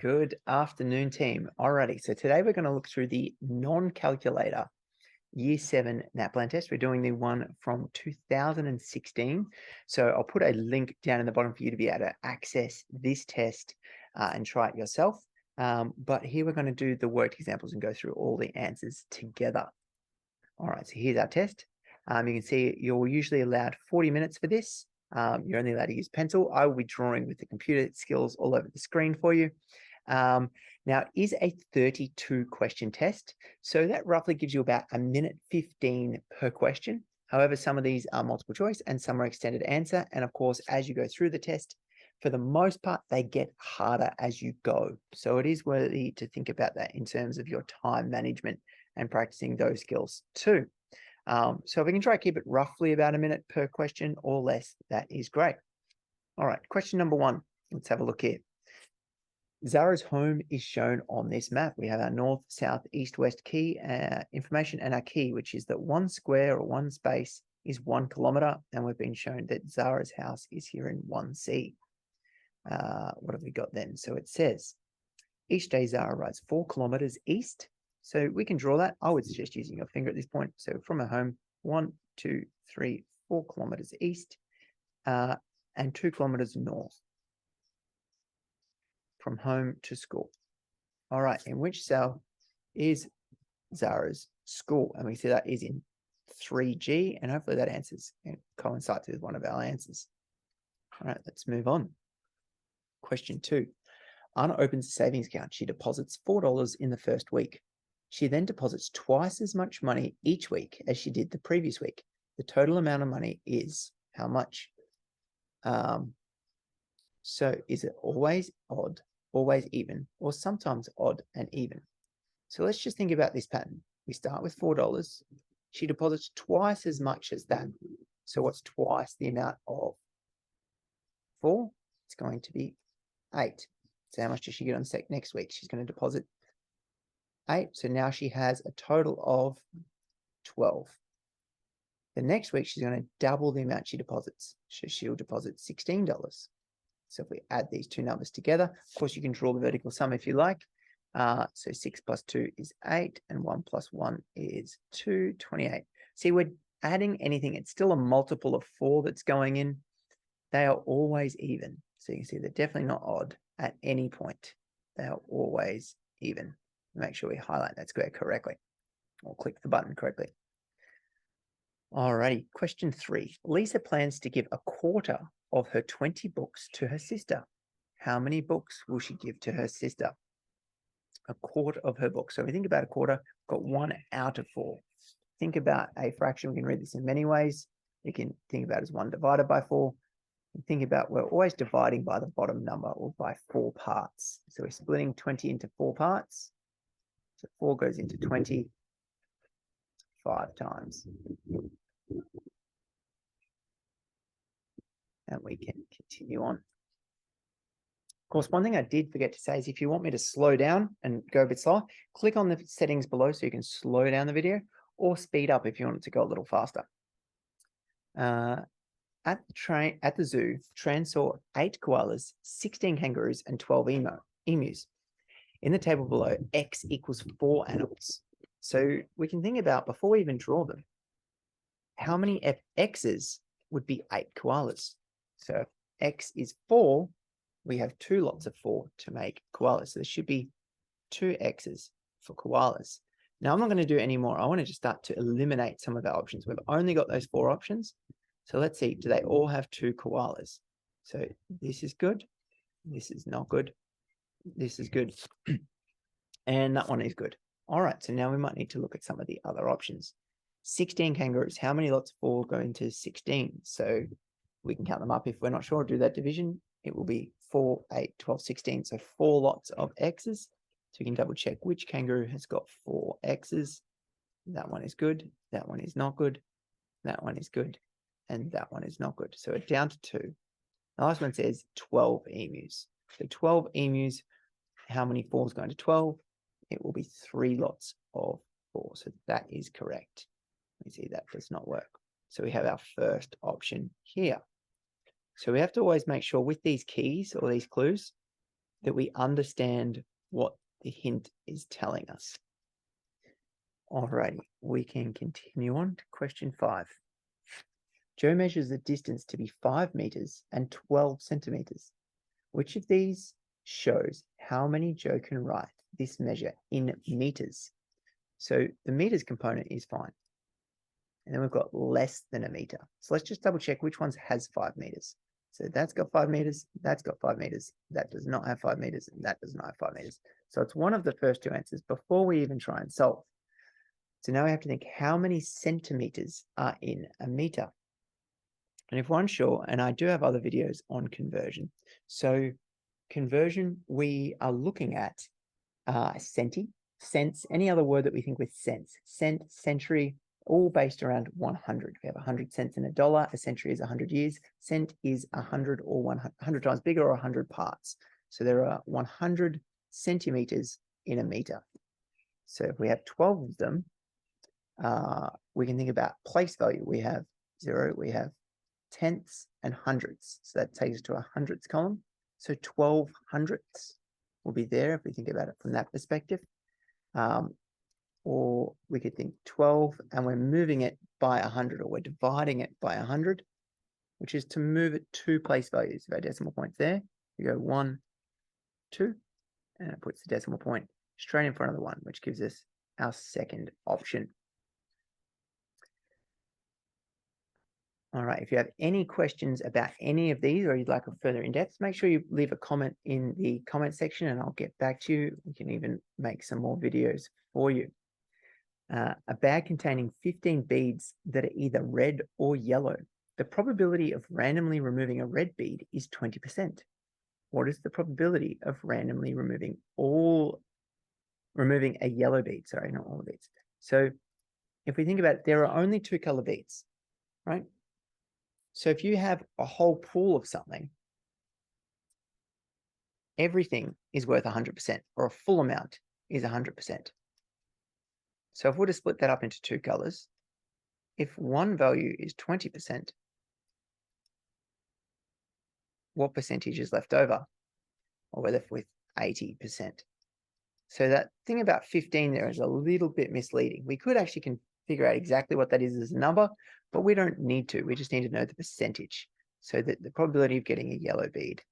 Good afternoon, team. Alrighty, so today we're going to look through the non-calculator Year 7 NAPLAN test. We're doing the one from 2016. So I'll put a link down in the bottom for you to be able to access this test and try it yourself. But here we're going to do the worked examples and go through all the answers together. All right, so here's our test. You can see you're usually allowed 40 minutes for this. You're only allowed to use pencil. I will be drawing with the computer skills all over the screen for you. Now, it is a 32 question test, so that roughly gives you about 1:15 per question. However, some of these are multiple choice and some are extended answer. And of course, as you go through the test, for the most part, they get harder as you go. So it is worthy to think about that in terms of your time management and practicing those skills too. So if we can try to keep it roughly about a minute per question or less, that is great. All right, question number 1. Let's have a look here. Zara's home is shown on this map. We have our north, south, east, west key information and our key, which is that 1 square or 1 space is 1 kilometer. And we've been shown that Zara's house is here in 1C. What have we got then? So it says, each day Zara rides 4 kilometers east. So we can draw that. I would suggest using your finger at this point. So from her home, 1, 2, 3, 4 kilometers east and 2 kilometers north. From home to school. All right, in which cell is Zara's school? And we see that is in 3G, and hopefully that answers and coincides with one of our answers. All right, let's move on. Question 2. Anna opens a savings account. She deposits $4 in the first week. She then deposits twice as much money each week as she did the previous week. The total amount of money is how much? So is it always odd, always even, or sometimes odd and even? So let's just think about this pattern. We start with $4. She deposits twice as much as that. So what's twice the amount of 4? It's going to be 8. So how much does she get on next week? She's going to deposit 8. So now she has a total of 12. The next week, she's going to double the amount she deposits. So she'll deposit $16. So if we add these two numbers together, of course, you can draw the vertical sum if you like. So 6 plus 2 is 8, and 1 plus 1 is 2, 28. See, we're adding anything. It's still a multiple of 4 that's going in. They are always even. So you can see they're definitely not odd at any point. They are always even. Make sure we highlight that square correctly or click the button correctly. Alrighty, question 3. Lisa plans to give a quarter of her 20 books to her sister. How many books will she give to her sister? A quarter of her books. So if we think about a quarter, got 1 out of 4. Think about a fraction. We can read this in many ways. You can think about it as 1 divided by 4. And think about we're always dividing by the bottom number or by 4 parts. So we're splitting 20 into 4 parts. So 4 goes into 20 5 times. And we can continue on. Of course, one thing I did forget to say is if you want me to slow down and go a bit slower, click on the settings below so you can slow down the video or speed up if you want it to go a little faster. At the zoo, Tran saw 8 koalas, 16 kangaroos, and 12 emus. In the table below, X equals 4 animals. So we can think about, before we even draw them, how many X's would be 8 koalas? So if X is 4, we have 2 lots of 4 to make koalas. So there should be 2 X's for koalas. Now, I'm not going to do any more. I want to just start to eliminate some of our options. We've only got those 4 options. So let's see, do they all have 2 koalas? So this is good. This is not good. This is good. And that one is good. All right, so now we might need to look at some of the other options. 16 kangaroos. How many lots of 4 go into 16? So we can count them up. If we're not sure, do that division. It will be 4, 8, 12, 16. So 4 lots of X's. So we can double check which kangaroo has got 4 X's. That one is good. That one is not good. That one is good. And that one is not good. So it's down to 2. The last one says 12 emus. So 12 emus, how many 4s go into 12? It will be 3 lots of 4. So that is correct. You see that does not work. So we have our first option here. So we have to always make sure with these keys or these clues, that we understand what the hint is telling us. Alrighty, we can continue on to question 5. Joe measures the distance to be 5 meters and 12 centimeters. Which of these shows how many Joe can write this measure in meters? So the meters component is fine. And then we've got less than a meter. So let's just double check which ones has 5 meters. So that's got 5 meters, that's got 5 meters, that does not have 5 meters, and that does not have 5 meters. So it's one of the first 2 answers before we even try and solve. So now we have to think how many centimeters are in a meter. And if we're unsure, and I do have other videos on conversion. So conversion, we are looking at centi, cents, any other word that we think with cents, cent, century, all based around 100. We have 100 cents in a dollar. A century is 100 years. Cent is 100 or 100 times bigger or 100 parts. So there are 100 centimeters in a meter. So if we have 12 of them, we can think about place value. We have 0, we have tenths and hundredths. So that takes us to a hundredths column. So 12 hundredths will be there if we think about it from that perspective. Or we could think 12 and we're moving it by 100, or we're dividing it by 100, which is to move it 2 place values of our decimal points there. You go 1, 2, and it puts the decimal point straight in front of the 1, which gives us our second option. All right, if you have any questions about any of these or you'd like a further in-depth, make sure you leave a comment in the comment section and I'll get back to you. We can even make some more videos for you. A bag containing 15 beads that are either red or yellow. The probability of randomly removing a red bead is 20%. What is the probability of randomly removing a yellow bead? Sorry, not all the beads. So if we think about it, there are only 2 color beads, right? So if you have a whole pool of something, everything is worth 100%, or a full amount is 100%. So if we're to split that up into 2 colors, if one value is 20%, what percentage is left over? Well, we're left with 80%. So that thing about 15 there is a little bit misleading. We could actually figure out exactly what that is as a number, but we don't need to. We just need to know the percentage. So that the probability of getting a yellow bead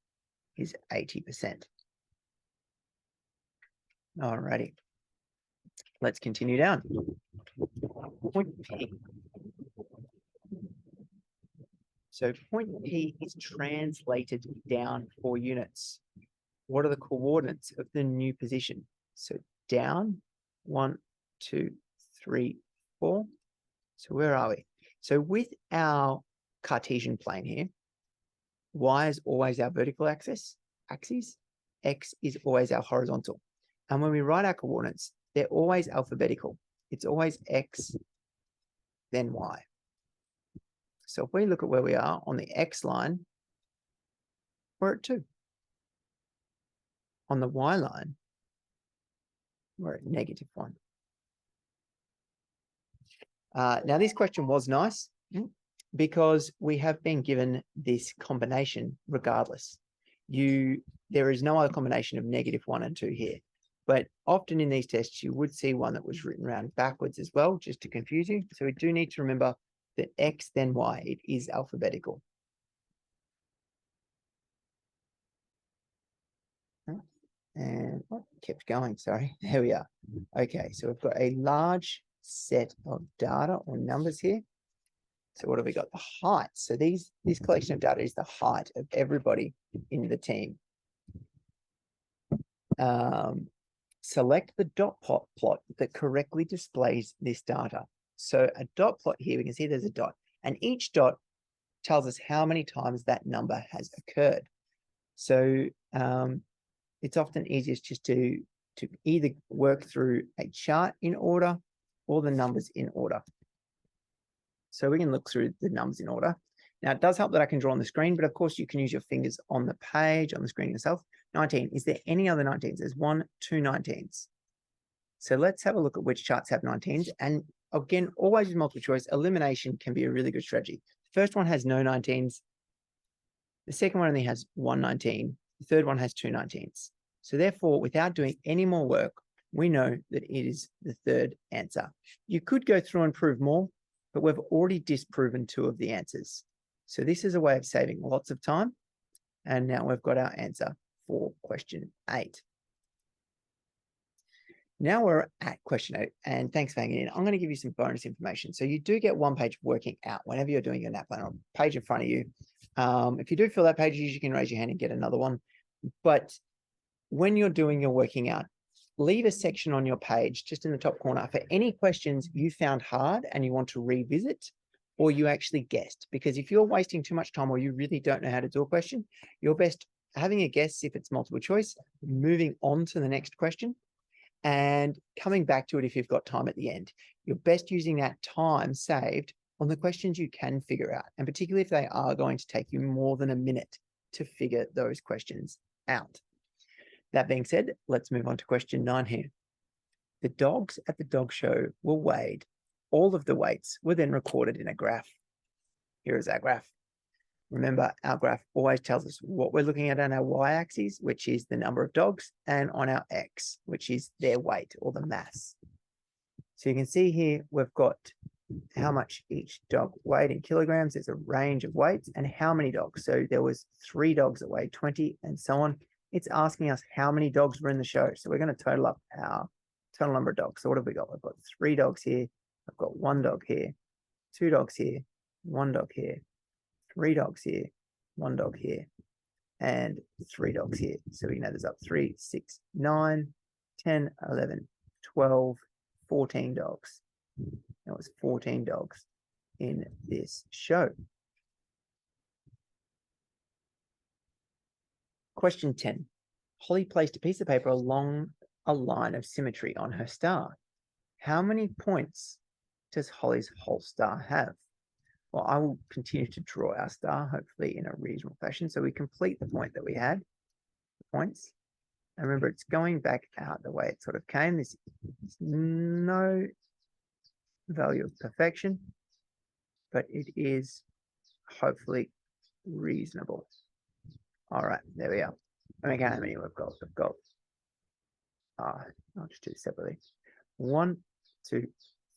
is 80%. Alrighty. Let's continue down. Point P. So point P is translated down 4 units. What are the coordinates of the new position? So down 1, 2, 3, 4. So where are we? So with our Cartesian plane here, y is always our vertical axis, x is always our horizontal. And when we write our coordinates, they're always alphabetical. It's always x, then y. So if we look at where we are on the x line, we're at 2. On the y line, we're at -1. Now, this question was nice because we have been given this combination regardless. There is no other combination of -1 and 2 here. But often in these tests, you would see one that was written around backwards as well, just to confuse you. So we do need to remember that x, then y, it is alphabetical. And kept going, sorry. There we are. Okay, so we've got a large set of data or numbers here. So what have we got? The height. So this collection of data is the height of everybody in the team. Select the dot plot that correctly displays this data. So a dot plot here, we can see there's a dot, and each dot tells us how many times that number has occurred. So it's often easiest just to either work through a chart in order or the numbers in order. So we can look through the numbers in order. Now, it does help that I can draw on the screen, but of course you can use your fingers on the page, on the screen yourself. 19. Is there any other 19s? There's 1, 2 19s. So let's have a look at which charts have 19s. And again, always with multiple choice, elimination can be a really good strategy. The first one has no 19s. The second one only has 1 19. The third one has 2 19s. So therefore, without doing any more work, we know that it is the third answer. You could go through and prove more, but we've already disproven 2 of the answers. So this is a way of saving lots of time. And now we've got our answer for question 8. Now we're at question 8, and thanks for hanging in. I'm going to give you some bonus information. So you do get 1 page working out whenever you're doing your NAPLAN on page in front of you. If you do fill that page, you can raise your hand and get another one. But when you're doing your working out, leave a section on your page just in the top corner for any questions you found hard and you want to revisit, or you actually guessed. Because if you're wasting too much time or you really don't know how to do a question, you're best having a guess if it's multiple choice, moving on to the next question, and coming back to it if you've got time at the end. You're best using that time saved on the questions you can figure out, and particularly if they are going to take you more than a minute to figure those questions out. That being said, let's move on to question 9 here. The dogs at the dog show were weighed. All of the weights were then recorded in a graph. Here is our graph. Remember, our graph always tells us what we're looking at on our y-axis, which is the number of dogs, and on our x, which is their weight or the mass. So you can see here, we've got how much each dog weighed in kilograms. There's a range of weights and how many dogs. So there was 3 dogs that weighed 20 and so on. It's asking us how many dogs were in the show. So we're going to total up our total number of dogs. So what have we got? We've got 3 dogs here. I've got 1 dog here, 2 dogs here, 1 dog here, 3 dogs here, 1 dog here, and 3 dogs here. So we can add this up: 3, 6, 9, 10, 11, 12, 14 dogs. That was 14 dogs in this show. Question 10. Holly placed a piece of paper along a line of symmetry on her star. How many points does Holly's whole star have? Well, I will continue to draw our star, hopefully in a reasonable fashion. So we complete the point that we had, the points. And remember, it's going back out the way it sort of came. There's no value of perfection, but it is hopefully reasonable. All right, there we are. Let me count how many we've got. We've got, I'll just do it separately. 1, 2,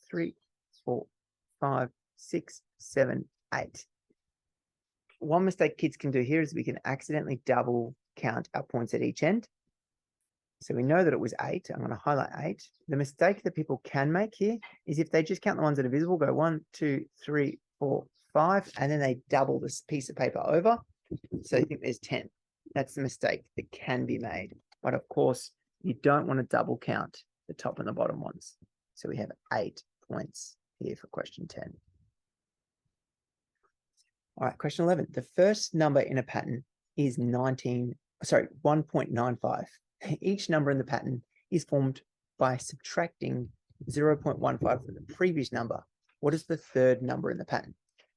3, 4, 5, 6, 7, 8. One mistake kids can do here is we can accidentally double count our points at each end. So we know that it was 8. I'm going to highlight 8. The mistake that people can make here is if they just count the ones that are visible, go 1, 2, 3, 4, 5, and then they double this piece of paper over. So you think there's 10. That's the mistake that can be made. But of course, you don't want to double count the top and the bottom ones. So we have 8 points here for question 10. All right, question 11. The first number in a pattern is 1.95. Each number in the pattern is formed by subtracting 0.15 from the previous number. What is the third number in the pattern?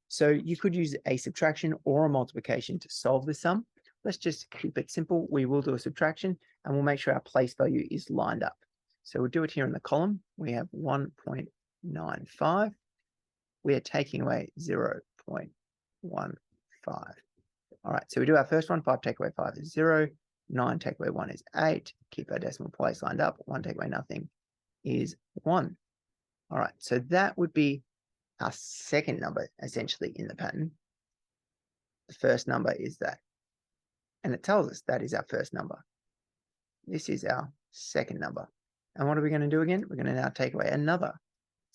So you could use a subtraction or a multiplication to solve this sum. Let's just keep it simple. We will do a subtraction and we'll make sure our place value is lined up. So we'll do it here in the column. We have 1.95. We are taking away 0.15. All right, so we do our first one. 5 take away 5 is 0. 9 take away 1 is 8. Keep our decimal place lined up. 1 take away nothing is 1. All right, so that would be our second number essentially in the pattern. The first number is that. And it tells us that is our first number. This is our second number. And what are we going to do again? We're going to now take away another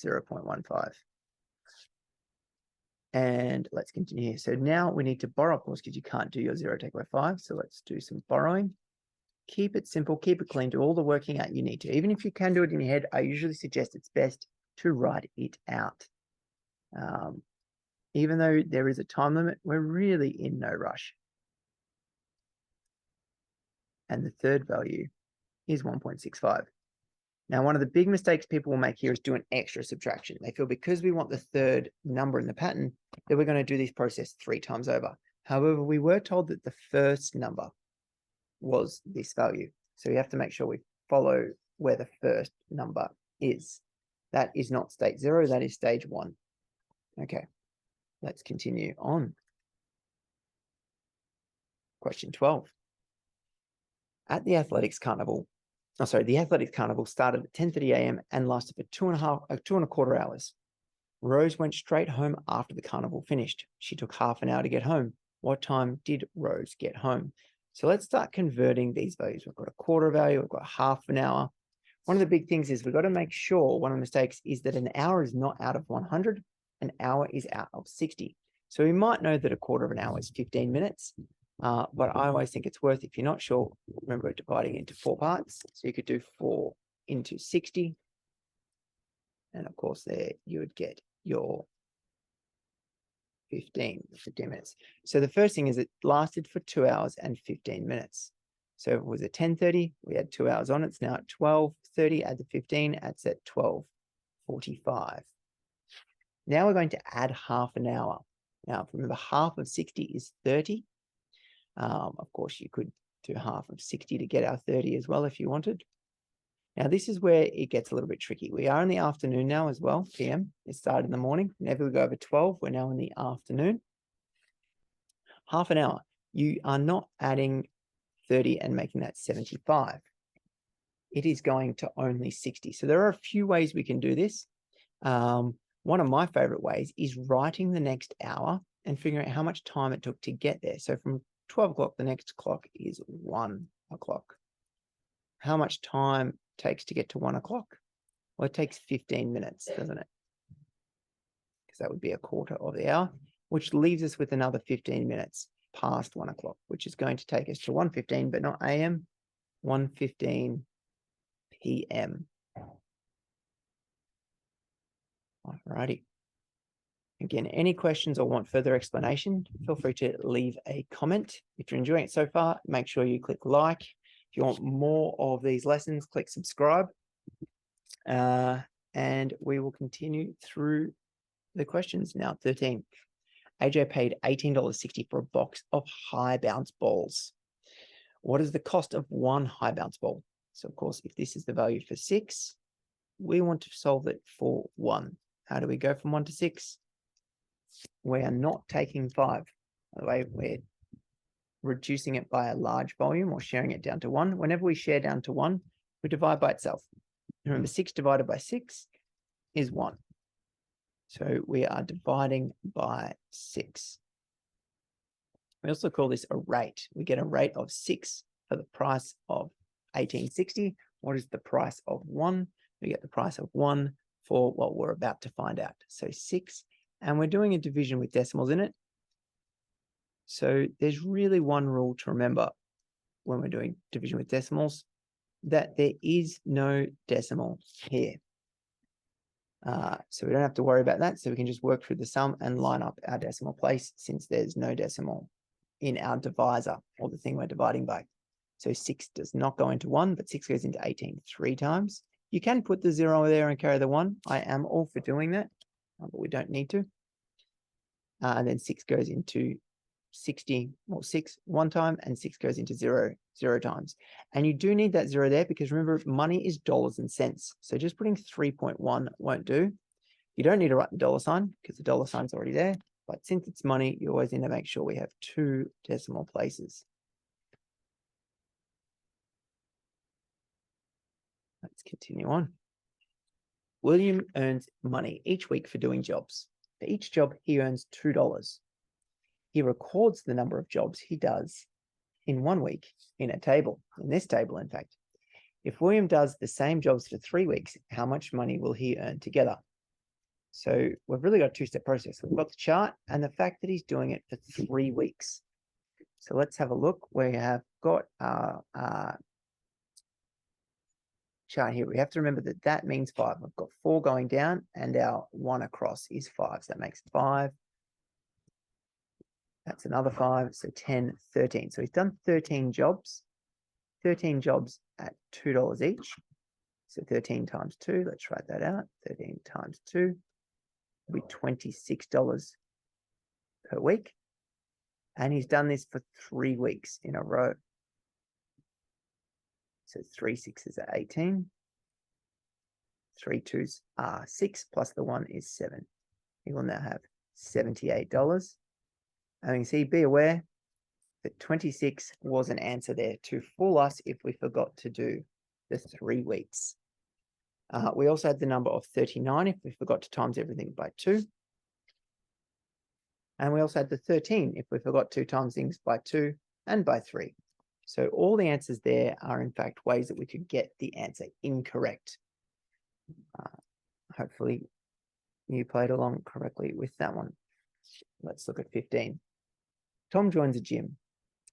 0.15. And let's continue here. So now we need to borrow, of course, because you can't do your 0 take away 5. So let's do some borrowing. Keep it simple, keep it clean, do all the working out you need to. Even if you can do it in your head, I usually suggest it's best to write it out. Even though there is a time limit, we're really in no rush. And the third value is 1.65. Now, one of the big mistakes people will make here is do an extra subtraction. They feel because we want the third number in the pattern that we're going to do this process 3 times over. However, we were told that the first number was this value. So we have to make sure we follow where the first number is. That is not stage 0, that is stage 1. Okay, let's continue on. Question 12. At the athletics carnival, the athletics carnival started at 10:30 a.m. and lasted for 2.25 hours. Rose went straight home after the carnival finished. She took half an hour to get home. What time did Rose get home? So let's start converting these values. We've got a quarter value, we've got half an hour. One of the big things is we've got to make sure, one of the mistakes is that an hour is not out of 100, an hour is out of 60. So we might know that a quarter of an hour is 15 minutes, but I always think it's worth, if you're not sure, remember dividing into 4 parts. So you could do 4 into 60. And of course there you would get your 15 minutes. So the first thing is it lasted for 2 hours and 15 minutes. So it was at 10:30, we had 2 hours on, it's now at 12:30, add the 15, it's at 12:45. Now we're going to add half an hour. Now remember, half of 60 is 30. Of course you could do half of 60 to get our 30 as well if you wanted. Now this is where it gets a little bit tricky. We are in the afternoon now as well, PM. It started in the morning. Whenever we go over 12, we're now in the afternoon. Half an hour. You are not adding 30 and making that 75. It is going to only 60. So there are a few ways we can do this. One of my favorite ways is writing the next hour and figuring out how much time it took to get there. So from 12 o'clock, the next clock is 1 o'clock. How much time takes to get to 1 o'clock? Well, it takes 15 minutes, doesn't it? Because that would be a quarter of the hour, which leaves us with another 15 minutes past 1 o'clock, which is going to take us to 1:15, but not AM, 1:15 PM. Alrighty. Again, any questions or want further explanation, feel free to leave a comment. If you're enjoying it so far, make sure you click like. If you want more of these lessons, click subscribe. And we will continue through the questions now. 13. AJ paid $18.60 for a box of high bounce balls. What is the cost of one high bounce ball? So of course, if this is the value for 6, we want to solve it for 1. How do we go from 1 to 6? We are not taking 5. By the way, we're reducing it by a large volume or sharing it down to 1. Whenever we share down to 1, we divide by itself. Remember, 6 divided by 6 is 1. So we are dividing by 6. We also call this a rate. We get a rate of 6 for the price of $18.60. What is the price of 1? We get the price of 1 for what we're about to find out. So 6, and we're doing a division with decimals in it. So there's really one rule to remember when we're doing division with decimals, that there is no decimal here. So we don't have to worry about that. So we can just work through the sum and line up our decimal place since there's no decimal in our divisor or the thing we're dividing by. So 6 does not go into 1, but 6 goes into 18 3 times. You can put the 0 there and carry the 1. I am all for doing that, but we don't need to. And then 6 goes into 60, or 6 1 time, and 6 goes into 0 times. And you do need that 0 there because remember, money is dollars and cents. So just putting 3.1 won't do. You don't need to write the dollar sign because the dollar sign's already there. But since it's money, you always need to make sure we have 2 decimal places. Let's continue on. William earns money each week for doing jobs. For each job, he earns $2. He records the number of jobs he does in 1 week in a table, in this table, in fact. If William does the same jobs for 3 weeks, how much money will he earn together? So we've really got a 2-step process. We've got the chart and the fact that he's doing it for 3 weeks. So let's have a look. We have got our chart here. We have to remember that that means 5. We've got 4 going down and our 1 across is 5. So that makes 5. That's another 5. So 10, 13. So he's done 13 jobs. 13 jobs at $2 each. So 13 times 2. Let's write that out. 13 times 2 will be $26 per week. And he's done this for 3 weeks in a row. So 3 6s are 18. 3 2s are 6, plus the 1 is 7. He will now have $78. And you can see, be aware, that 26 was an answer there to fool us if we forgot to do the 3 weeks. We also had the number of 39 if we forgot to times everything by 2. And we also had the 13 if we forgot to times things by 2 and by 3. So all the answers there are in fact ways that we could get the answer incorrect. Hopefully you played along correctly with that one. Let's look at 15. Tom joins a gym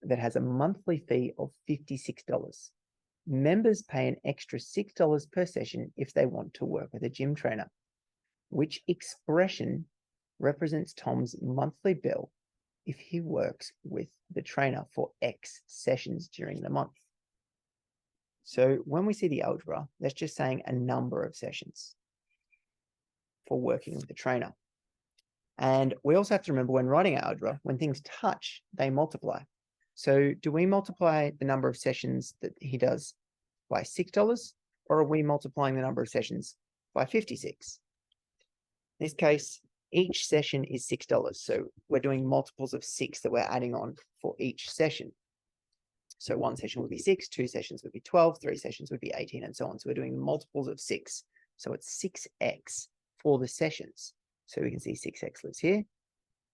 that has a monthly fee of $56. Members pay an extra $6 per session if they want to work with a gym trainer. Which expression represents Tom's monthly bill if he works with the trainer for X sessions during the month? So when we see the algebra, that's just saying a number of sessions for working with the trainer. And we also have to remember when writing algebra, when things touch, they multiply. So do we multiply the number of sessions that he does by $6, or are we multiplying the number of sessions by 56? In this case, each session is $6. So we're doing multiples of 6 that we're adding on for each session. So 1 session would be 6, 2 sessions would be 12, 3 sessions would be 18, and so on. So we're doing multiples of 6. So it's 6x for the sessions. So we can see 6x lives here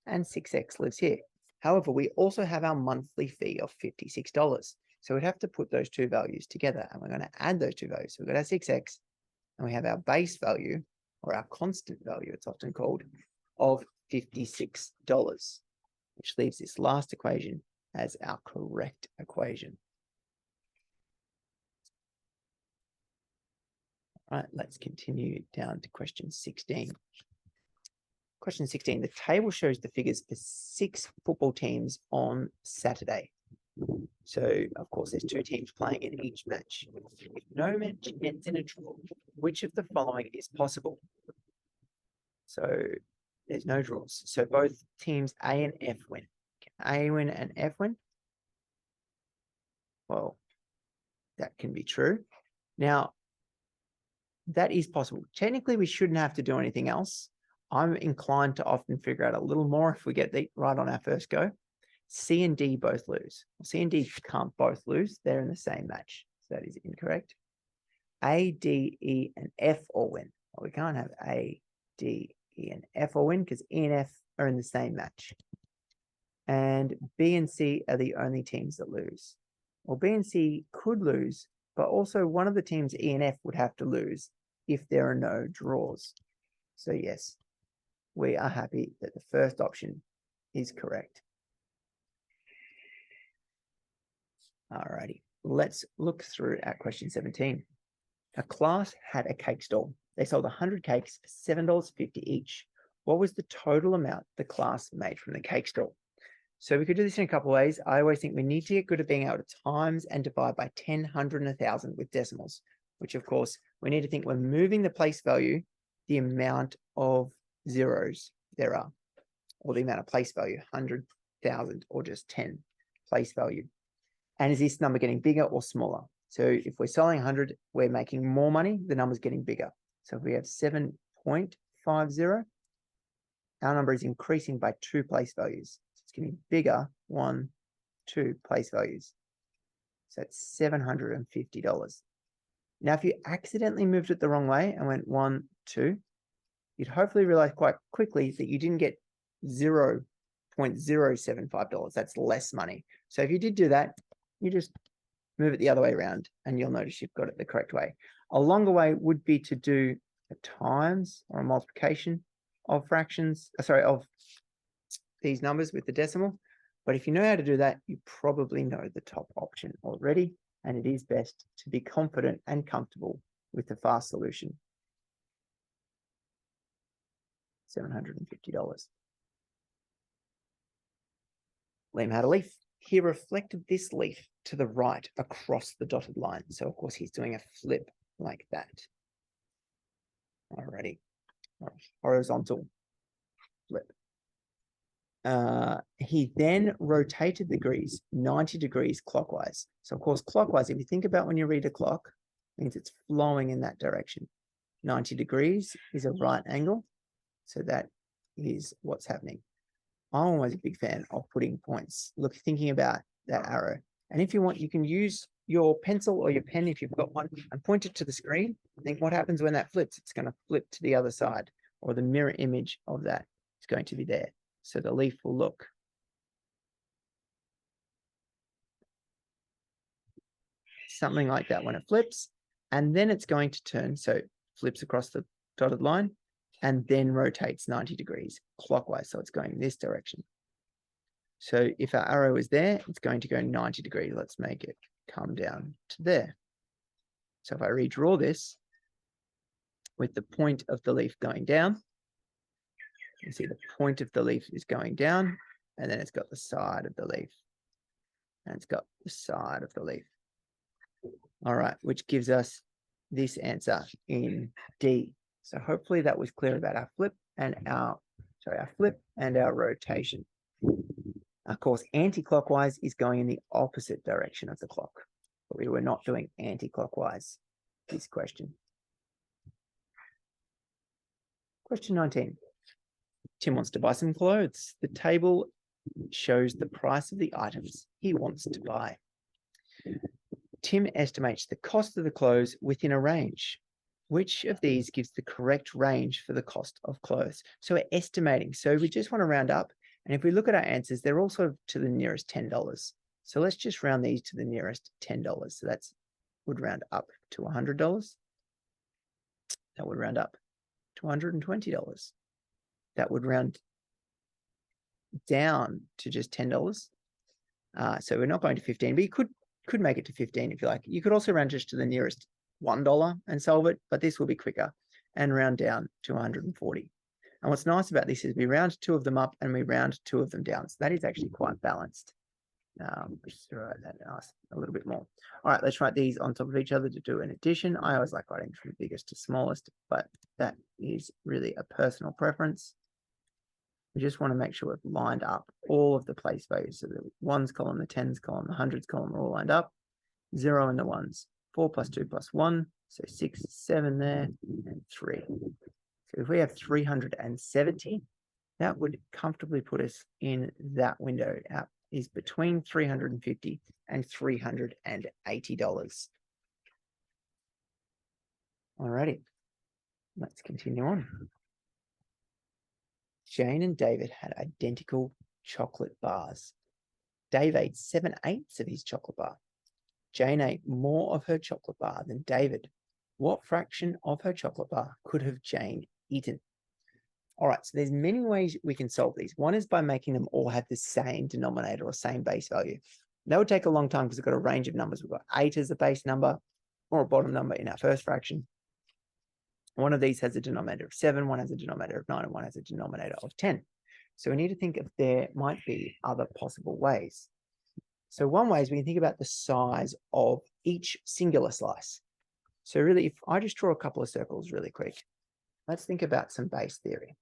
and 6x lives here. However, we also have our monthly fee of $56. So we'd have to put those two values together, and we're going to add those two values. So we've got our 6x, and we have our base value, or our constant value, it's often called, of $56, which leaves this last equation as our correct equation. All right, let's continue down to question 16. Question 16, the table shows the figures for 6 football teams on Saturday. So, of course, there's 2 teams playing in each match. If no match ends in a draw, which of the following is possible? So, there's no draws. So, both teams A and F win. Can A win and F win? Well, that can be true. Now, that is possible. Technically, we shouldn't have to do anything else. I'm inclined to often figure out a little more if we get the right on our first go. C and D both lose. Well, C and D can't both lose. They're in the same match. So that is incorrect. A, D, E, and F all win. Well, we can't have A, D, E, and F all win because E and F are in the same match. And B and C are the only teams that lose. Well, B and C could lose, but also one of the teams, E and F, would have to lose if there are no draws. So yes, we are happy that the first option is correct. Alrighty, let's look through at question 17. A class had a cake stall. They sold 100 cakes for $7.50 each. What was the total amount the class made from the cake stall? So we could do this in a couple of ways. I always think we need to get good at being able to times and divide by 10, 100, and 1,000 with decimals, which of course we need to think we're moving the place value, the amount of zeros there are, or the amount of place value, 100, 1,000, or just 10 place value. And is this number getting bigger or smaller? So if we're selling 100, we're making more money, the number's getting bigger. So if we have 7.50, our number is increasing by 2 place values. So it's getting bigger, 1, 2 place values. So it's $750. Now, if you accidentally moved it the wrong way and went 1, 2, you'd hopefully realize quite quickly that you didn't get $0.075. That's less money. So if you did do that, you just move it the other way around and you'll notice you've got it the correct way. A longer way would be to do a times or a multiplication of fractions, of these numbers with the decimal. But if you know how to do that, you probably know the top option already, and it is best to be confident and comfortable with the fast solution. $750. Liam had a leaf. He reflected this leaf to the right across the dotted line. So, of course, he's doing a flip like that. Alrighty. Horizontal flip. He then rotated the degrees 90 degrees clockwise. So, of course, clockwise, if you think about when you read a clock, means it's flowing in that direction. 90 degrees is a right angle. So that is what's happening. I'm always a big fan of putting points. Look, thinking about that arrow. And if you want, you can use your pencil or your pen if you've got one and point it to the screen. Think what happens when that flips. It's going to flip to the other side, or the mirror image of that is going to be there. So the leaf will look something like that when it flips, and then it's going to turn. So it flips across the dotted line and then rotates 90 degrees clockwise. So it's going this direction. So if our arrow is there, it's going to go 90 degrees. Let's make it come down to there. So if I redraw this with the point of the leaf going down, you see the point of the leaf is going down, and then it's got the side of the leaf, and it's got the side of the leaf. All right, which gives us this answer in D. So hopefully that was clear about our flip and our rotation. Of course, anti-clockwise is going in the opposite direction of the clock, but we were not doing anti-clockwise this question. Question 19. Tim wants to buy some clothes. The table shows the price of the items he wants to buy. Tim estimates the cost of the clothes within a range. Which of these gives the correct range for the cost of clothes? So we're estimating. So we just want to round up. And if we look at our answers, they're also to the nearest $10. So let's just round these to the nearest $10. So that's would round up to $100. That would round up to $120. That would round down to just $10. So we're not going to 15, but you could make it to 15 if you like. You could also round just to the nearest $1 and solve it, but this will be quicker, and round down to 140. And what's nice about this is we round two of them up and we round two of them down. So that is actually quite balanced. Just write that nice a little bit more. All right, let's write these on top of each other to do an addition. I always like writing from biggest to smallest, but that is really a personal preference. We just want to make sure we've lined up all of the place values. So the ones column, the tens column, the hundreds column are all lined up. 0 and the ones. 4 plus 2 plus 1. So 6, 7 there, and 3. So if we have 370, that would comfortably put us in that window. Out is between $350 and $380. Alrighty, let's continue on. Jane and David had identical chocolate bars. Dave ate 7/8 of his chocolate bar. Jane ate more of her chocolate bar than David. What fraction of her chocolate bar could have Jane eaten? All right, so there's many ways we can solve these. One is by making them all have the same denominator or same base value. That would take a long time because we've got a range of numbers. We've got 8 as a base number or a bottom number in our first fraction. One of these has a denominator of 7, one has a denominator of 9, and one has a denominator of 10. So we need to think if there might be other possible ways. So one way is we can think about the size of each singular slice. So really, if I just draw a couple of circles really quick, let's think about some base theory.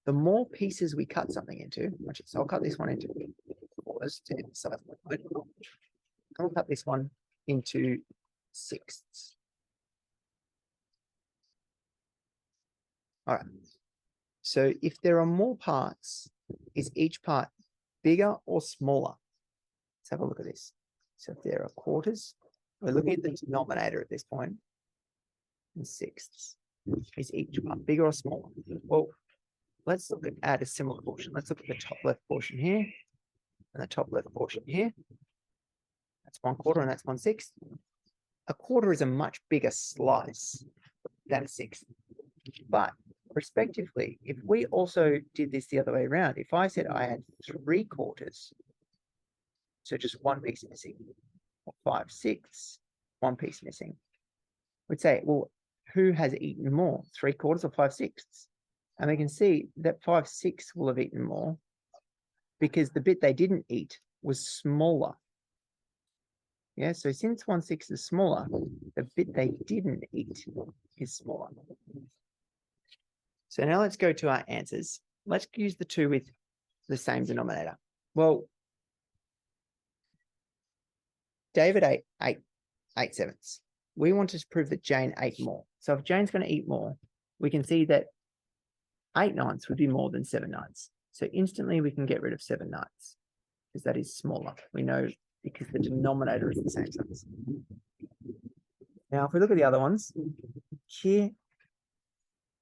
The more pieces we cut something into, so I'll cut this one into quarters to emphasize my point. I'll cut this one into sixths. All right. So if there are more parts, is each part bigger or smaller? Let's have a look at this. So if there are quarters, we're looking at the denominator at this point, and sixths. Is each part bigger or smaller? Well, let's look at a similar portion. Let's look at the top left portion here and the top left portion here. That's 1/4 and that's 1/6. A quarter is a much bigger slice than a sixth. But respectively, if we also did this the other way around, if I said I had 3/4, so just one piece missing, or 5/6, one piece missing, we'd say, well, who has eaten more, 3/4 or 5/6? And we can see that 5/6 will have eaten more because the bit they didn't eat was smaller. Yeah, so since 1/6 is smaller, the bit they didn't eat is smaller. So now let's go to our answers. Let's use the two with the same denominator. Well, David ate 8/7. We want to prove that Jane ate more. So if Jane's going to eat more, we can see that 8/9 would be more than 7/9. So instantly we can get rid of 7/9 because that is smaller. We know because the denominator is the same size. Now, if we look at the other ones, here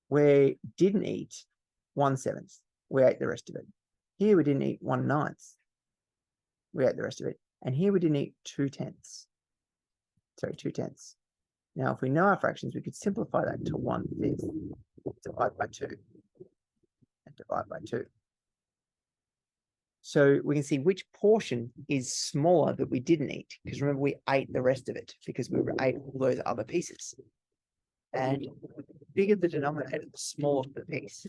we didn't eat 1/7. We ate the rest of it. Here we didn't eat 1/9. We ate the rest of it. And here we didn't eat 2/10. Sorry, 2/10. Now, if we know our fractions, we could simplify that to 1/5. Divide by 2. And divide by 2. So we can see which portion is smaller that we didn't eat. Because remember, we ate the rest of it because we ate all those other pieces. And the bigger the denominator, the smaller the piece.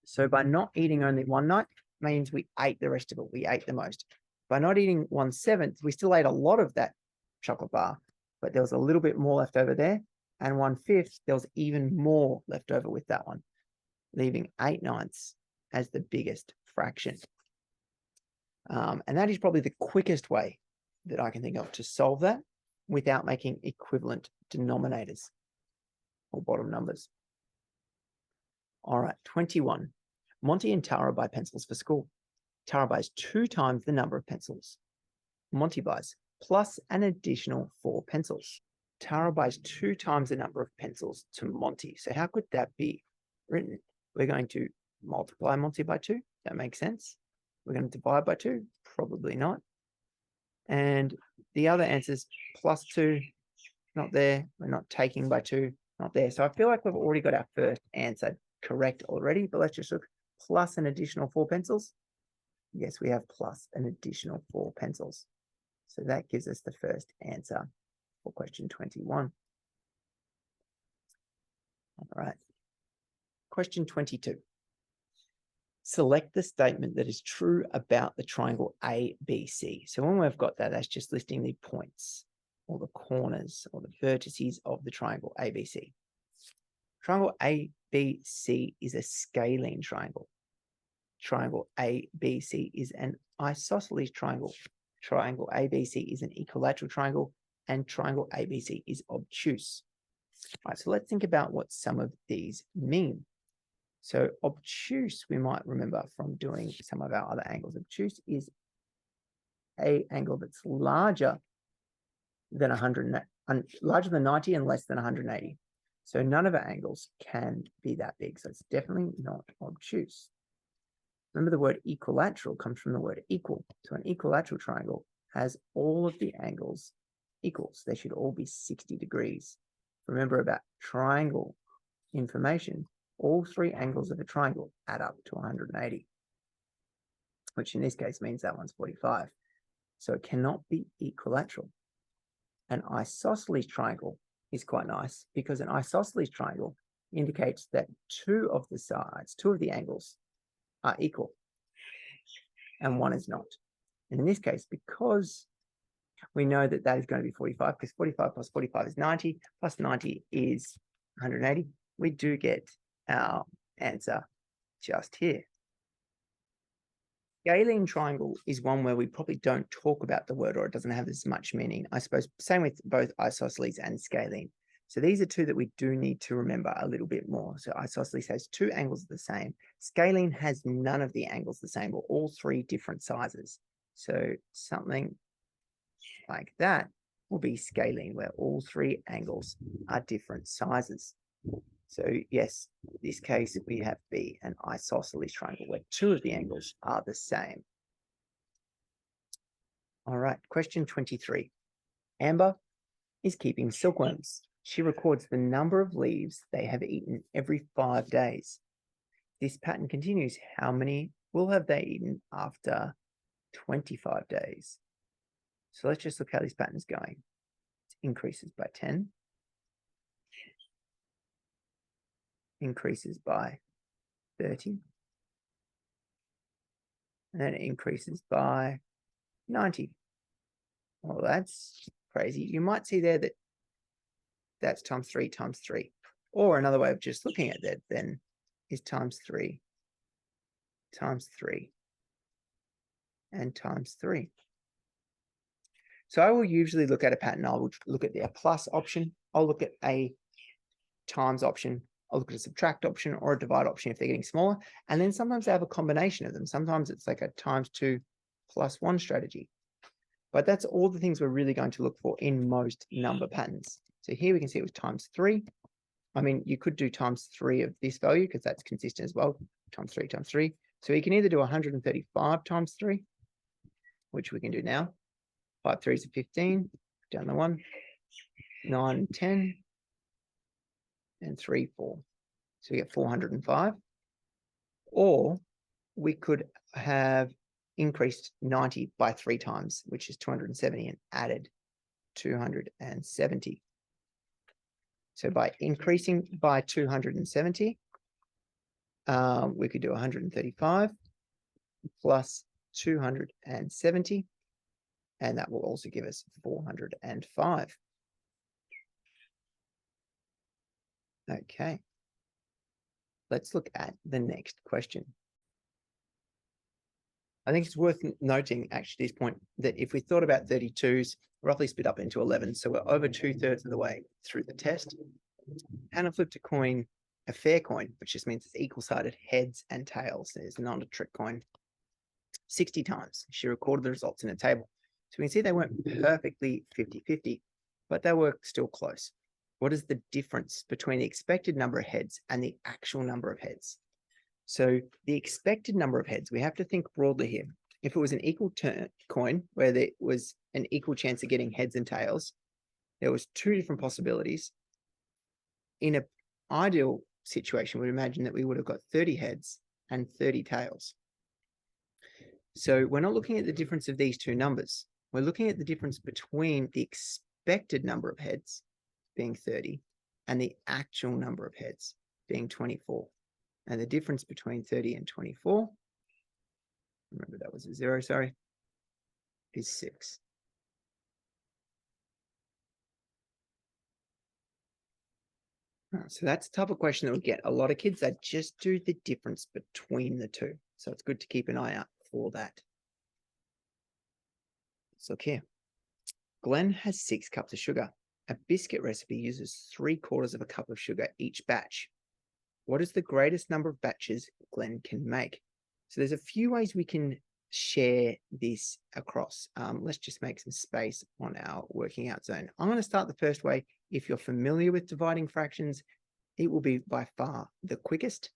So by not eating only 1/9 means we ate the rest of it. We ate the most. By not eating 1/7, we still ate a lot of that chocolate bar, but there was a little bit more left over there. And 1/5, there was even more left over with that one, leaving 8/9 as the biggest fraction. And that is probably the quickest way that I can think of to solve that without making equivalent denominators or bottom numbers. All right, 21. Monty and Tara buy pencils for school. Tara buys 2 times the number of pencils. Monty buys plus an additional 4 pencils. Tara buys 2 times the number of pencils to Monty. So how could that be written? We're going to multiply Monty by 2. That makes sense. We're going to divide by 2. Probably not. And the other answer is plus 2. Not there. We're not taking by 2. Not there. So I feel like we've already got our first answer correct already. But let's just look. Plus an additional 4 pencils. Yes, we have plus an additional 4 pencils. So that gives us the first answer for question 21. All right. Question 22. Select the statement that is true about the triangle ABC. So when we've got that, that's just listing the points or the corners or the vertices of the triangle ABC. Triangle ABC is a scalene triangle. Triangle ABC is an isosceles triangle. Triangle ABC is an equilateral triangle, and triangle ABC is obtuse. All right, so let's think about what some of these mean. So obtuse, we might remember from doing some of our other angles. Obtuse is an angle that's larger than 90 and less than 180. So none of our angles can be that big. So it's definitely not obtuse. Remember, the word equilateral comes from the word equal. So an equilateral triangle has all of the angles equals. They should all be 60 degrees. Remember about triangle information, all 3 angles of a triangle add up to 180, which in this case means that one's 45. So it cannot be equilateral. An isosceles triangle is quite nice because an isosceles triangle indicates that 2 of the sides, 2 of the angles are equal and 1 is not. And in this case, because we know that that is going to be 45, because 45 plus 45 is 90, plus 90 is 180, we do get our answer just here. Scalene triangle is one where we probably don't talk about the word, or it doesn't have as much meaning. I suppose same with both isosceles and scalene. So these are 2 that we do need to remember a little bit more. So isosceles has 2 angles the same. Scalene has none of the angles the same, or all 3 different sizes. So something like that will be scalene, where all 3 angles are different sizes. So yes, in this case, we have B, an isosceles triangle, where 2 of the angles are the same. All right, question 23. Amber is keeping silkworms. She records the number of leaves they have eaten every 5 days. This pattern continues. How many will have they eaten after 25 days? So let's just look how this pattern is going. It increases by 10. Increases by 30. And then it increases by 90. Well, that's crazy. You might see there that that's times 3 times 3. Or another way of just looking at that then is times 3 times 3 and times 3. So I will usually look at a pattern. I will look at the plus option. I'll look at a times option, I'll look at a subtract option or a divide option if they're getting smaller. And then sometimes they have a combination of them. Sometimes it's like a ×2 + 1 strategy. But that's all the things we're really going to look for in most number patterns. So here we can see it was ×3. I mean, you could do ×3 of this value because that's consistent as well. ×3 ×3. So we can either do 135 × 3, which we can do now. 5 3s are 15, down the 1, 9, 10, and 3, 4. So we get 405. Or we could have increased 90 by 3 times, which is 270, and added 270. So by increasing by 270, we could do 135 plus 270, and that will also give us 405. Okay, let's look at the next question. I think it's worth noting, actually, this point, that if we thought about 32s, roughly split up into 11, so we're over 2/3 of the way through the test. Hannah flipped a coin, a fair coin, which just means it's equal-sided heads and tails. It's not a trick coin. 60 times. She recorded the results in a table. So we can see they weren't perfectly 50-50, but they were still close. What is the difference between the expected number of heads and the actual number of heads? So the expected number of heads, we have to think broadly here. If it was an equal coin where there was an equal chance of getting heads and tails, there was 2 different possibilities. In an ideal situation, we'd imagine that we would have got 30 heads and 30 tails. So we're not looking at the difference of these two numbers. We're looking at the difference between the expected number of heads, being 30, and the actual number of heads, being 24. And the difference between 30 and 24, remember that was a 0, sorry, is 6. So that's the type of question that we get. A lot of kids that just do the difference between the two. So it's good to keep an eye out for that. Let's look here. Glenn has 6 cups of sugar. A biscuit recipe uses 3/4 of a cup of sugar each batch. What is the greatest number of batches Glenn can make? So there's a few ways we can share this across. Let's just make some space on our working out zone. I'm going to start the first way. If you're familiar with dividing fractions, it will be by far the quickest.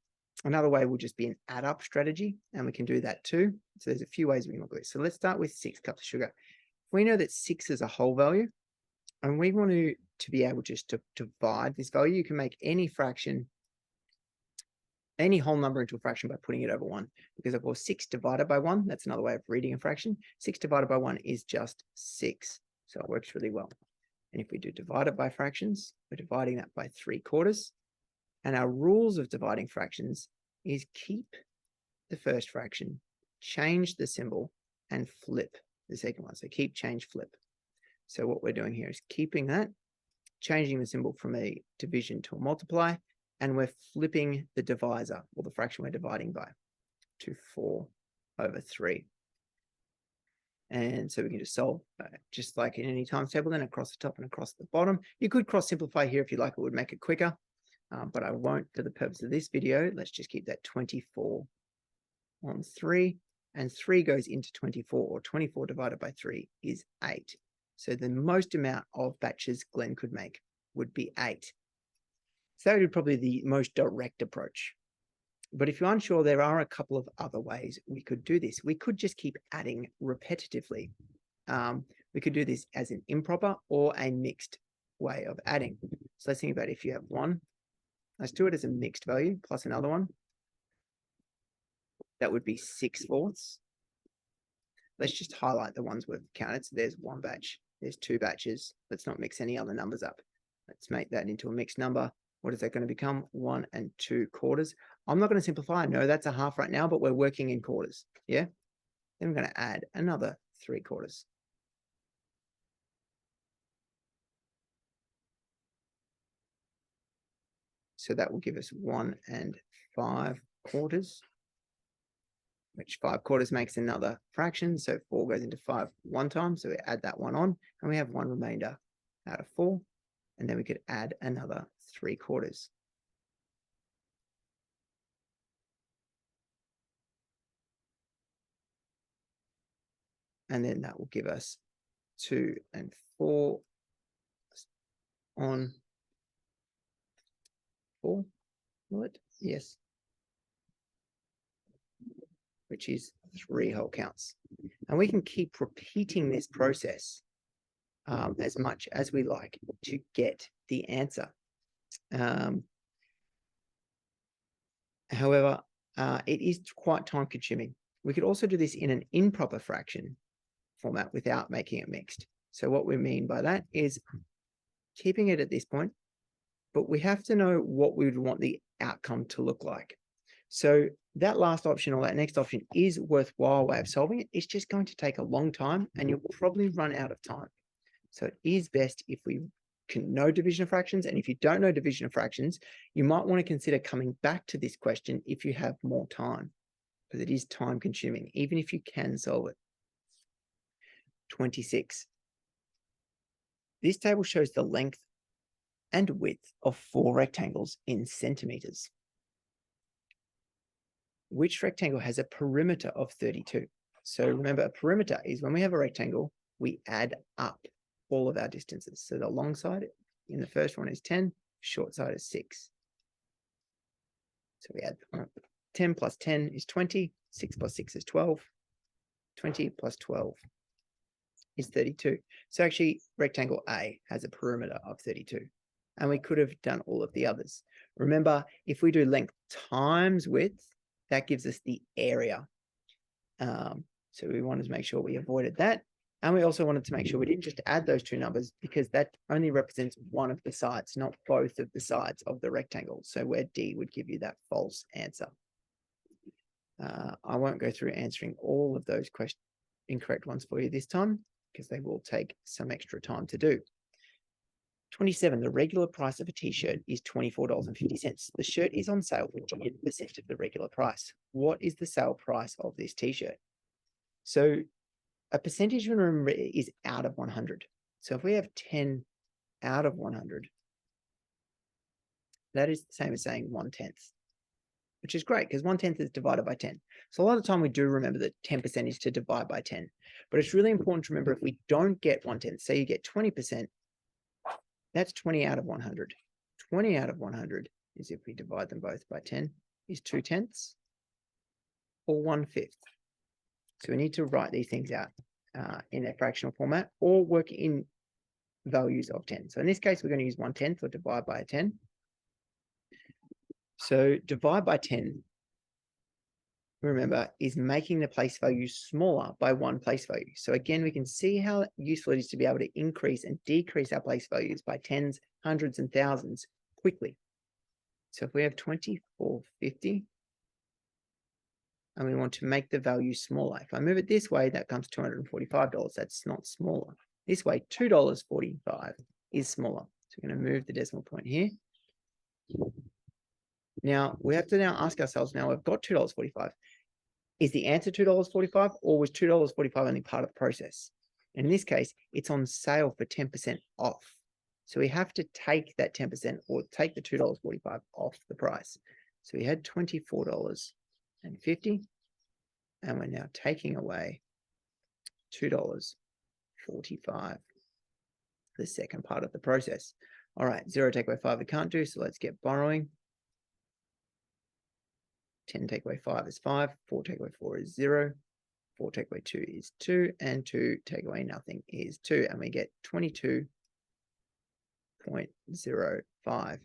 Another way will just be an add up strategy, and we can do that too. So there's a few ways we can look at this. So let's start with 6 cups of sugar. We know that 6 is a whole value, and we want to be able just to divide this value. You can make any fraction, any whole number into a fraction by putting it over 1, because of course 6 divided by 1, that's another way of reading a fraction. 6 divided by 1 is just 6, so it works really well. And if we do divide it by fractions, we're dividing that by 3/4. And our rules of dividing fractions is keep the first fraction, change the symbol, and flip the second one. So keep, change, flip. So what we're doing here is keeping that, changing the symbol from a division to a multiply, and we're flipping the divisor, or the fraction we're dividing by, to 4/3. And so we can just solve just like in any times table, then across the top and across the bottom. You could cross simplify here if you like, it would make it quicker, but I won't for the purpose of this video. Let's just keep that 24 on 3, and 3 goes into 24, or 24 divided by 3 is 8. So the most amount of batches Glenn could make would be 8. So that would be probably the most direct approach. But if you're unsure, there are a couple of other ways we could do this. We could just keep adding repetitively. We could do this as an improper or a mixed way of adding. So let's think about if you have 1. Let's do it as a mixed value plus another one. That would be 6/4. Let's just highlight the ones we've counted. So there's 1 batch, there's 2 batches. Let's not mix any other numbers up. Let's make that into a mixed number. What is that going to become? 1 2/4. I'm not going to simplify. I know that's a half right now, but we're working in quarters. Yeah. Then we're going to add another 3/4. So that will give us 1 5/4, which 5/4 makes another fraction. So 4 goes into 5 one time. So we add that 1 on, and we have 1 remainder out of 4. And then we could add another 3/4. and then that will give us 2 and 4 on 4, will it? Yes. Which is 3 whole counts. And we can keep repeating this process as much as we like to get the answer. However, it is quite time consuming. We could also do this in an improper fraction format without making it mixed. So what we mean by that is keeping it at this point, but we have to know what we would want the outcome to look like. So that last option or that next option is a worthwhile way of solving it. It's just going to take a long time and you'll probably run out of time. So it is best if we can know division of fractions. And if you don't know division of fractions, you might want to consider coming back to this question if you have more time, because it is time consuming, even if you can solve it. 26. This table shows the length and width of 4 rectangles in centimeters. Which rectangle has a perimeter of 32? So remember, a perimeter is when we have a rectangle, we add up all of our distances. So the long side in the first one is 10, short side is 6. So we add 10 plus 10 is 20, 6 plus 6 is 12, 20 plus 12 is 32. So actually rectangle A has a perimeter of 32. And we could have done all of the others. Remember, if we do length times width, that gives us the area. So we wanted to make sure we avoided that. And we also wanted to make sure we didn't just add those two numbers, because that only represents one of the sides, not both of the sides of the rectangle. So where D would give you that false answer. I won't go through answering all of those incorrect ones for you this time, because they will take some extra time to do. 27, the regular price of a t-shirt is $24.50. The shirt is on sale for 10% of the regular price. What is the sale price of this t-shirt? So a percentage, remember, is out of 100. So if we have 10 out of 100, that is the same as saying 1/10, which is great because 1/10 is divided by 10. So a lot of the time we do remember that 10% is to divide by 10. But it's really important to remember if we don't get 1/10, say you get 20%, that's 20 out of 100. 20 out of 100 is, if we divide them both by 10, is 2/10 or 1/5. So we need to write these things out in a fractional format or work in values of 10. So in this case, we're going to use 1/10 or divide by 10. So divide by 10, remember, is making the place value smaller by 1 place value. So again, we can see how useful it is to be able to increase and decrease our place values by tens, hundreds, and thousands quickly. So if we have 24.50 and we want to make the value smaller, if I move it this way, that comes $245. That's not smaller. This way, $2.45 is smaller. So we're going to move the decimal point here. Now, we have to now ask ourselves, now we've got $2.45. Is the answer $2.45, or was $2.45 only part of the process? In this case, it's on sale for 10% off. So we have to take that 10% or take the $2.45 off the price. So we had $24.50, and we're now taking away $2.45, the second part of the process. All right, 0 take away 5 we can't do, so let's get borrowing. 10 take away 5 is 5, 4 take away 4 is 0, 4 take away 2 is 2, and 2 take away nothing is 2, and we get 22.05.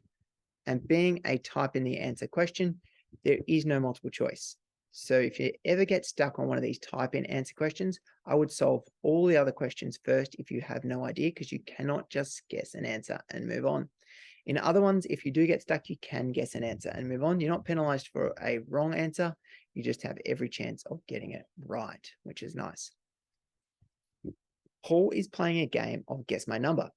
And being a type in the answer question, there is no multiple choice. So if you ever get stuck on one of these type in answer questions, I would solve all the other questions first if you have no idea, because you cannot just guess an answer and move on. In other ones, if you do get stuck, you can guess an answer and move on. You're not penalized for a wrong answer. You just have every chance of getting it right, which is nice. Paul is playing a game of guess my number.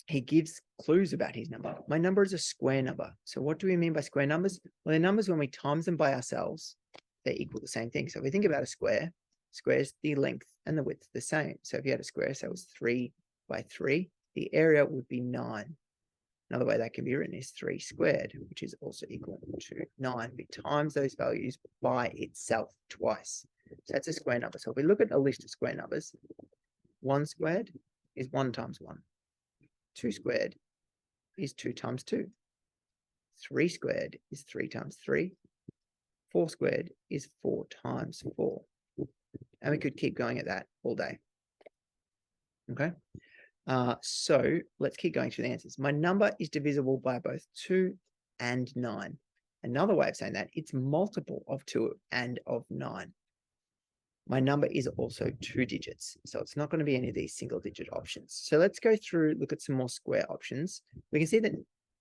He gives clues about his number. My number is a square number. So what do we mean by square numbers? Well, they're numbers when we times them by ourselves, they equal the same thing. So if we think about a square, squares, the length and the width the same. So if you had a square, so it was 3 by 3, the area would be 9. Another way that can be written is 3 squared, which is also equal to 9. We times those values by itself twice. So that's a square number. So if we look at a list of square numbers, 1 squared is 1 times 1. 2 squared is 2 times 2. 3 squared is 3 times 3. 4 squared is 4 times 4. And we could keep going at that all day. Okay. So let's keep going through the answers. My number is divisible by both 2 and 9. Another way of saying that, it's multiple of 2 and of 9. My number is also 2 digits, so it's not going to be any of these single digit options. So let's go through, look at some more square options. We can see that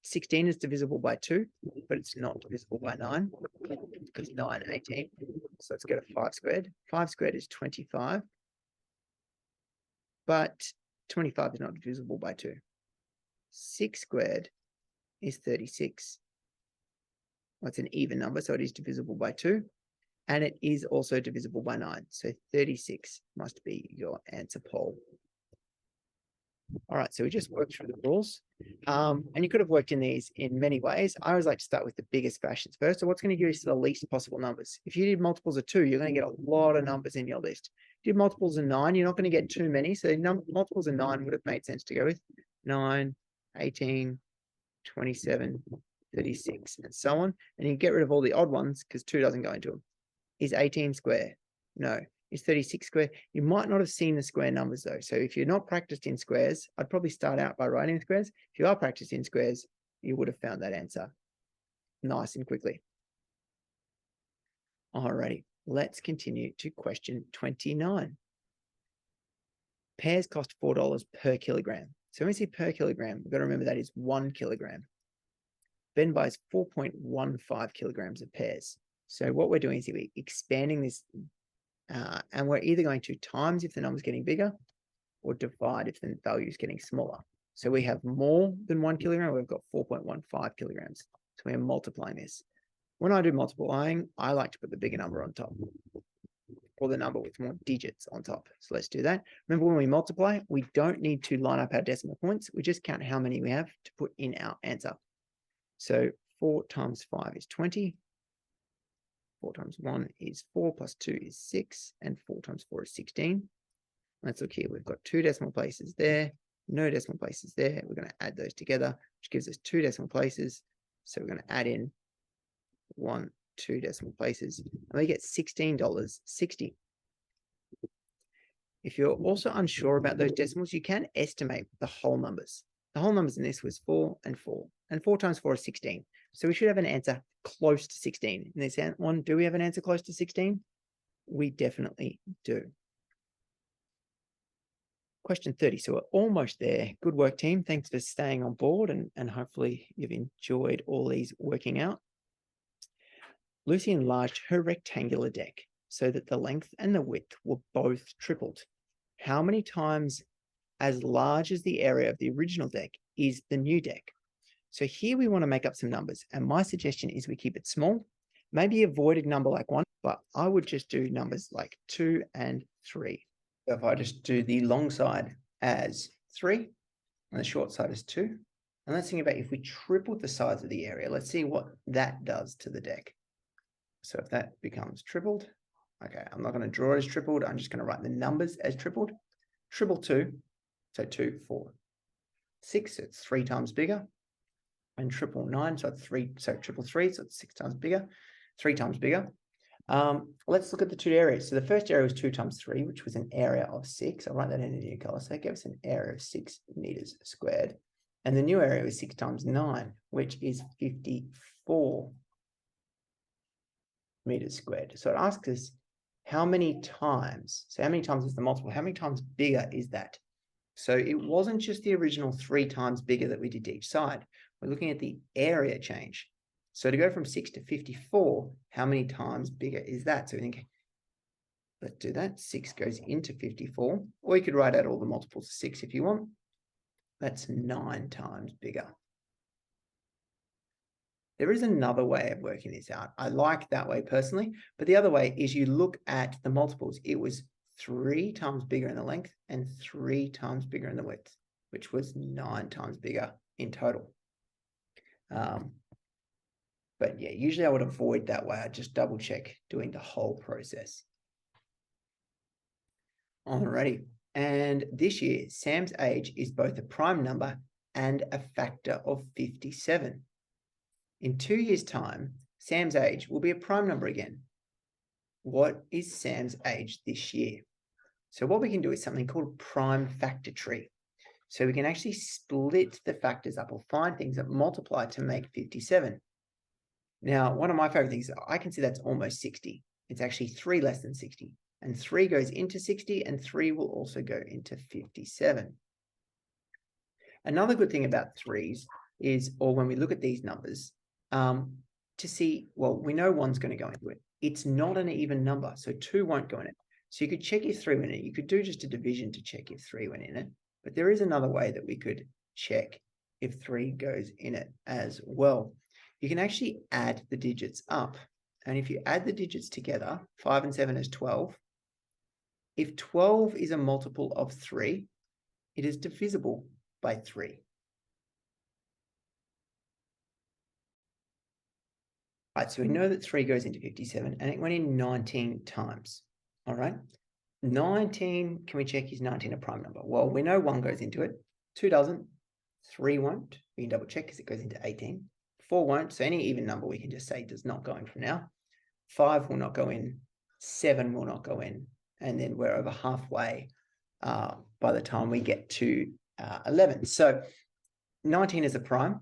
16 is divisible by 2, but it's not divisible by 9, because 9, 18. So let's go to 5 squared. 5 squared is 25, but 25 is not divisible by 2. 6 squared is 36. Well, it's an even number, so it is divisible by 2. And it is also divisible by 9. So 36 must be your answer, Paul. All right, so we just worked through the rules. And you could have worked in these in many ways. I always like to start with the biggest fractions first. So what's going to give you the least possible numbers? If you did multiples of 2, you're going to get a lot of numbers in your list. If you did multiples of 9, you're not going to get too many. So multiples of 9 would have made sense to go with. 9, 18, 27, 36, and so on. And you get rid of all the odd ones because 2 doesn't go into them. Is 18 square? No. Is 36 square? You might not have seen the square numbers though. So if you're not practiced in squares, I'd probably start out by writing squares. If you are practiced in squares, you would have found that answer nice and quickly. Alrighty, let's continue to question 29. Pears cost $4 per kilogram. So when we see per kilogram, we've got to remember that is 1 kilogram. Ben buys 4.15 kilograms of pears. So what we're doing is we're expanding this, and we're either going to times if the number's getting bigger or divide if the value is getting smaller. So we have more than 1 kilogram, we've got 4.15 kilograms. So we're multiplying this. When I do multiplying, I like to put the bigger number on top, or the number with more digits on top. So let's do that. Remember, when we multiply, we don't need to line up our decimal points. We just count how many we have to put in our answer. So 4 times 5 is 20. 4 times 1 is 4, plus 2 is 6, and 4 times 4 is 16. Let's look here. We've got 2 decimal places there, no decimal places there. We're going to add those together, which gives us 2 decimal places. So we're going to add in 1, 2 decimal places, and we get $16.60. If you're also unsure about those decimals, you can estimate the whole numbers. The whole numbers in this was 4 and 4, and 4 times 4 is 16. So we should have an answer close to 16. In this one, do we have an answer close to 16? We definitely do. Question 30. So we're almost there. Good work, team. Thanks for staying on board, and hopefully you've enjoyed all these working out. Lucy enlarged her rectangular deck so that the length and the width were both tripled. How many times as large as the area of the original deck is the new deck? So here we want to make up some numbers, and my suggestion is we keep it small. Maybe avoid a number like 1, but I would just do numbers like 2 and 3. So if I just do the long side as 3 and the short side as 2, and let's think about if we tripled the size of the area, let's see what that does to the deck. So if that becomes tripled, okay, I'm not going to draw it as tripled. I'm just going to write the numbers as tripled. Triple 2, so 2, 4. 6, it's 3 times bigger. And triple 9, so it's 3, so triple 3, so it's 6 times bigger, 3 times bigger. Let's look at the 2 areas. So the first area was 2 times 3, which was an area of 6. I'll write that in a new color. So that gives us an area of 6 meters squared. And the new area was 6 times 9, which is 54 meters squared. So it asks us how many times, so how many times is the multiple? How many times bigger is that? So it wasn't just the original 3 times bigger that we did to each side. We're looking at the area change. So to go from 6 to 54, how many times bigger is that? So we think, let's do that. 6 goes into 54, or you could write out all the multiples of 6 if you want. That's 9 times bigger. There is another way of working this out. I like that way personally, but the other way is you look at the multiples. It was 3 times bigger in the length and 3 times bigger in the width, which was 9 times bigger in total. But yeah, usually I would avoid that way. I just double check doing the whole process. Alrighty. And this year, Sam's age is both a prime number and a factor of 57. In 2 years' time, Sam's age will be a prime number again. What is Sam's age this year? So what we can do is something called prime factor tree. So we can actually split the factors up or find things that multiply to make 57. Now, one of my favorite things, I can see that's almost 60. It's actually 3 less than 60. And 3 goes into 60, and 3 will also go into 57. Another good thing about 3s is, or when we look at these numbers, to see, well, we know 1's going to go into it. It's not an even number, so 2 won't go in it. So you could check if 3 went in it. You could do just a division to check if 3 went in it. But there is another way that we could check if 3 goes in it as well. You can actually add the digits up. And if you add the digits together, 5 and 7 is 12. If 12 is a multiple of 3, it is divisible by 3. All right, so we know that 3 goes into 57, and it went in 19 times. All right, 19, can we check is 19 a prime number? Well, we know 1 goes into it, 2 doesn't, 3 won't. We can double check because it goes into 18. 4 won't, so any even number we can just say does not go in from now. 5 will not go in, 7 will not go in, and then we're over halfway by the time we get to 11. So 19 is a prime.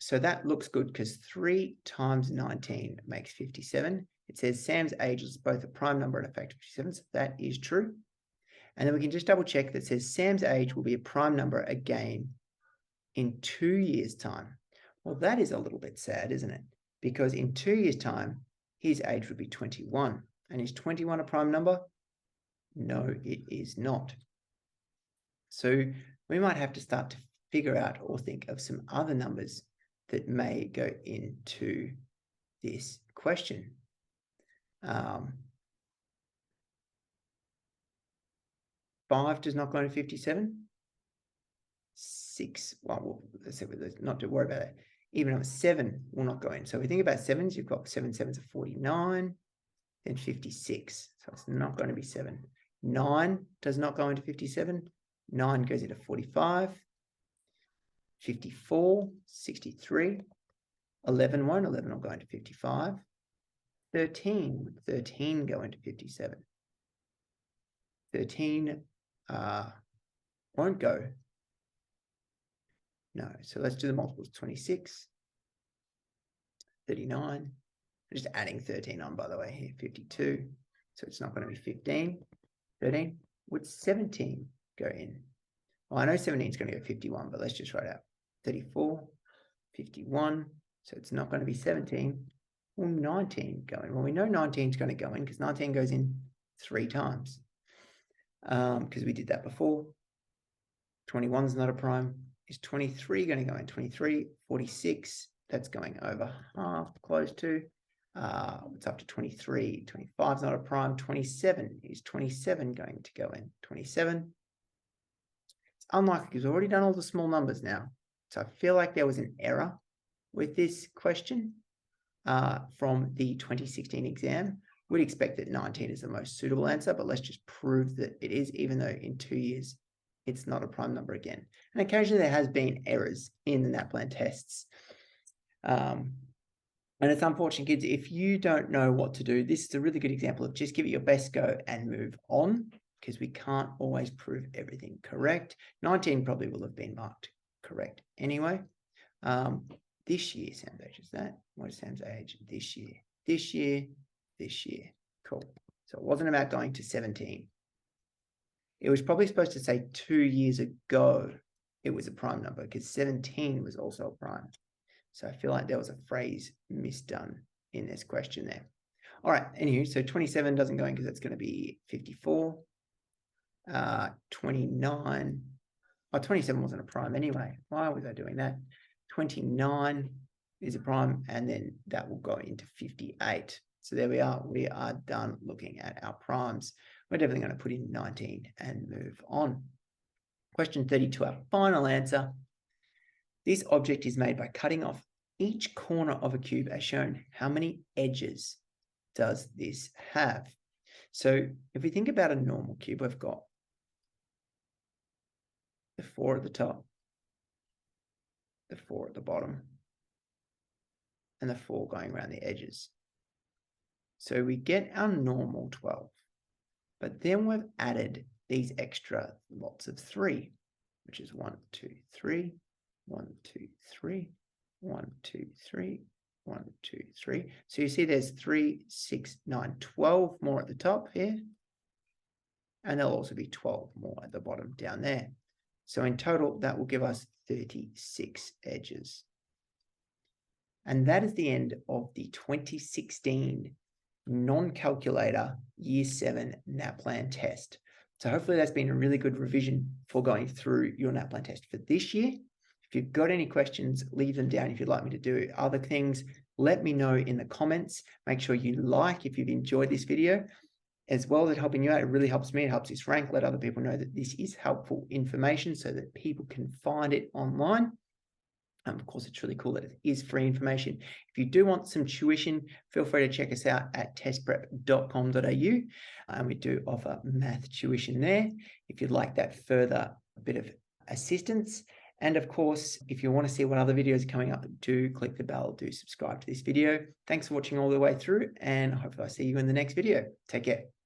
So that looks good because 3 times 19 makes 57. It says Sam's age is both a prime number and a factor of 57. So that is true. And then we can just double check that says Sam's age will be a prime number again in 2 years' time. Well, that is a little bit sad, isn't it? Because in 2 years' time, his age would be 21. And is 21 a prime number? No, it is not. So we might have to start to figure out or think of some other numbers that may go into this question. 5 does not go into 57. 6, well, let's not to worry about it. Even number 7 will not go in. So if we think about 7s, you've got 7 7s are 49, then 56. So it's not going to be 7. 9 does not go into 57. 9 goes into 45. 54, 63. 11 won't. 11 will go into 55. 13 go into 57. 13 won't go. No, so let's do the multiples. 26, 39. I'm just adding 13 on, by the way, here. 52. So it's not going to be 15. 13. Would 17 go in? Well, I know 17 is going to go 51, but let's just write out 34, 51. So it's not going to be 17. Will 19 go in? Well, we know 19 is going to go in because 19 goes in 3 times. Because we did that before. 21 is not a prime. Is 23 going to go in? 23, 46, that's going over half, close to. It's up to 23. 25 is not a prime. 27, is 27 going to go in? 27. It's unlikely because we've already done all the small numbers now. So I feel like there was an error with this question from the 2016 exam. We'd expect that 19 is the most suitable answer, but let's just prove that it is, even though in 2 years, it's not a prime number again. And occasionally there has been errors in the NAPLAN tests. And it's unfortunate, kids, if you don't know what to do, this is a really good example of just give it your best go and move on, because we can't always prove everything correct. 19 probably will have been marked correct anyway. This year, Sam's age is that. What is Sam's age this year? This year, this year. Cool. So it wasn't about going to 17. It was probably supposed to say 2 years ago it was a prime number because 17 was also a prime. So I feel like there was a phrase misdone in this question there. All right, anyway, so 27 doesn't go in because that's going to be 54. 29. Oh, 27 wasn't a prime anyway. Why was I doing that? 29 is a prime, and then that will go into 58. So there we are. We are done looking at our primes. We're definitely going to put in 19 and move on. Question 32, our final answer. This object is made by cutting off each corner of a cube as shown. How many edges does this have? So if we think about a normal cube, we've got the 4 at the top, the 4 at the bottom, and the 4 going around the edges. So we get our normal 12, but then we've added these extra lots of 3, which is 1, 2, 3, 1, 2, 3, 1, 2, 3, 1, 2, 3. So you see there's 3, 6, 9, 12 more at the top here. And there'll also be 12 more at the bottom down there. So in total, that will give us 36 edges. And that is the end of the 2016 non-calculator Year 7 NAPLAN test. So hopefully that's been a really good revision for going through your NAPLAN test for this year. If you've got any questions, leave them down. If you'd like me to do other things, let me know in the comments. Make sure you like if you've enjoyed this video. As well as helping you out, it really helps me. It helps this rank. Let other people know that this is helpful information so that people can find it online. Of course, it's really cool that it is free information. If you do want some tuition, feel free to check us out at testprep.com.au. And we do offer math tuition there if you'd like that further bit of assistance. And of course, if you want to see what other videos are coming up, do click the bell, do subscribe to this video. Thanks for watching all the way through, and hopefully I'll see you in the next video. Take care.